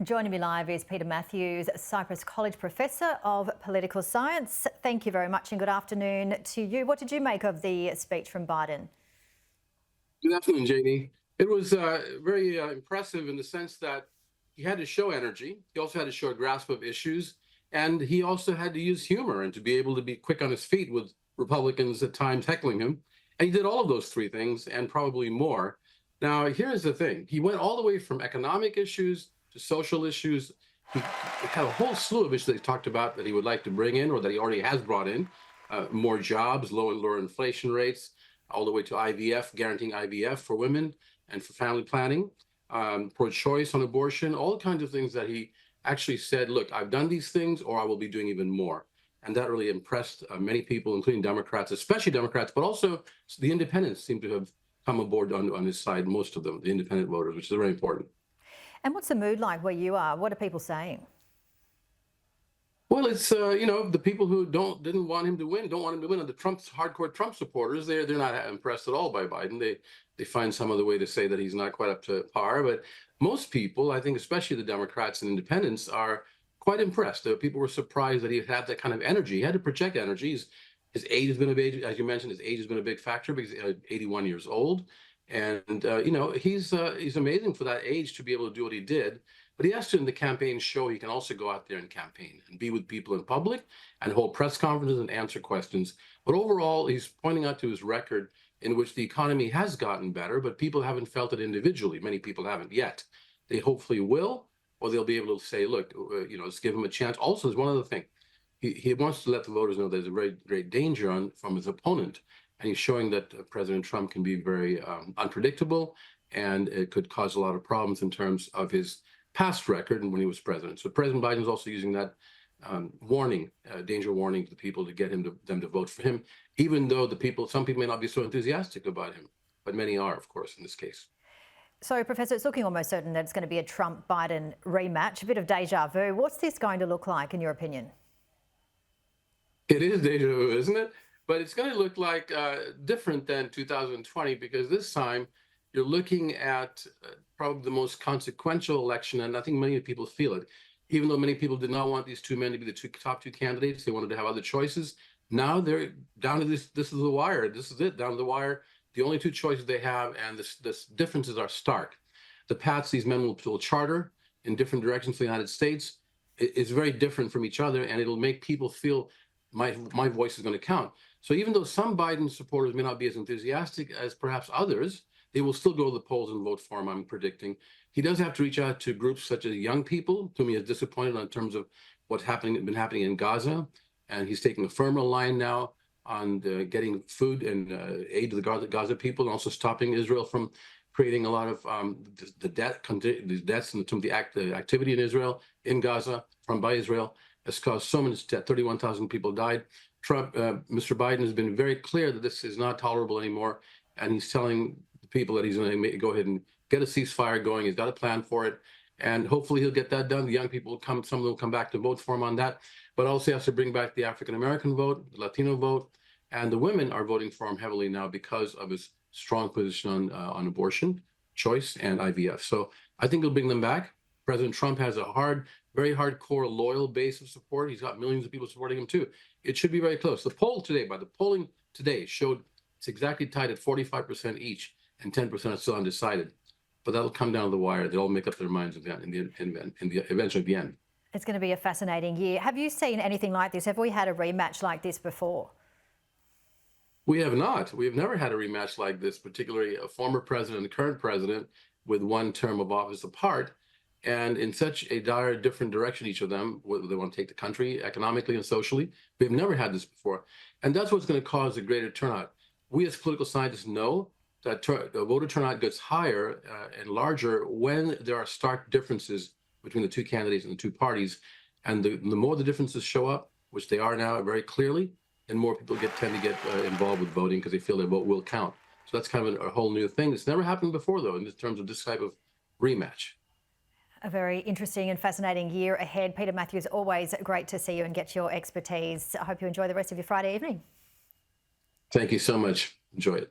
Joining me live is Peter Mathews, Cypress College Professor of Political Science. Thank you very much and good afternoon to you. What did you make of the speech from Biden? Good afternoon, Jamie. It was very impressive in the sense that he had to show energy. He also had to show a grasp of issues. And he also had to use humor and to be able to be quick on his feet with Republicans at times heckling him. And he did all of those three things and probably more. Now, here's the thing. He went all the way from economic issues to social issues. He had a whole slew of issues that he talked about that he would like to bring in or that he already has brought in. More jobs, lower inflation rates, all the way to IVF, guaranteeing IVF for women and for family planning, pro-choice on abortion, all kinds of things that he actually said, look, I've done these things or I will be doing even more. And that really impressed many people, including Democrats, especially Democrats, but also the independents seem to have come aboard on his side, most of them, the independent voters, which is very important. And what's the mood like where you are? What are people saying? Well, it's the people who didn't want him to win, don't want him to win, and the hardcore Trump supporters, they're not impressed at all by Biden. They find some other way to say that he's not quite up to par. But most people, I think, especially the Democrats and independents, are quite impressed. People were surprised that he had that kind of energy. He had to project energy. His age has been a big, as you mentioned, his age has been a big factor because he's 81 years old, and he's amazing for that age to be able to do what he did. But he has to, in the campaign, show he can also go out there and campaign and be with people in public and hold press conferences and answer questions. But overall, he's pointing out to his record in which the economy has gotten better, but people haven't felt it individually. Many people haven't yet. They hopefully will, or they'll be able to say, look, let's give him a chance. Also, there's one other thing. He wants to let the voters know there's a very great danger from his opponent. And he's showing that President Trump can be very unpredictable, and it could cause a lot of problems in terms of his past record and when he was president. So President Biden is also using that danger warning to the people to get them to vote for him, even though some people may not be so enthusiastic about him, but many are, of course, in this case. So, Professor, it's looking almost certain that it's going to be a Trump-Biden rematch, a bit of deja vu. What's this going to look like, in your opinion? It is deja vu, isn't it? But it's going to look like different than 2020 because this time you're looking at probably the most consequential election, and I think many people feel it. Even though many people did not want these two men to be the top two candidates, they wanted to have other choices. Now they're down to this. This is the wire. This is it, down to the wire. The only two choices they have, and this differences are stark. The paths these men will charter in different directions for the United States is very different from each other, and it'll make people feel my voice is going to count. So even though some Biden supporters may not be as enthusiastic as perhaps others, they will still go to the polls and vote for him, I'm predicting. He does have to reach out to groups such as young people, whom he is disappointed in terms of what's been happening in Gaza. And he's taking a firmer line now on getting food and aid to the Gaza people, and also stopping Israel from creating a lot of these deaths and the activity in Israel, in Gaza, by Israel, has caused so much death. 31,000 people died. Mr. Biden has been very clear that this is not tolerable anymore. And he's telling people that he's going to go ahead and get a ceasefire going. He's got a plan for it, and hopefully he'll get that done. The young people will come, some of them will come back to vote for him on that, but also he has to bring back the African-American vote, the Latino vote, and the women are voting for him heavily now because of his strong position on abortion, choice, and IVF. So I think he'll bring them back. President Trump has a very hardcore, loyal base of support. He's got millions of people supporting him too. It should be very close. The polling today showed it's exactly tied at 45% each, and 10% are still undecided. But that'll come down to the eventually at the end. It's going to be a fascinating year. Have you seen anything like this? Have we had a rematch like this before? We have not. We have never had a rematch like this, particularly a former president and the current president with one term of office apart, and in such a dire different direction, each of them, whether they want to take the country economically and socially. We've never had this before. And that's what's going to cause a greater turnout. We as political scientists know that the voter turnout gets higher and larger when there are stark differences between the two candidates and the two parties. And the more the differences show up, which they are now very clearly, and more people tend to get involved with voting because they feel their vote will count. So that's kind of a whole new thing. It's never happened before, though, in terms of this type of rematch. A very interesting and fascinating year ahead. Peter Mathews, always great to see you and get your expertise. I hope you enjoy the rest of your Friday evening. Thank you so much. Enjoy it.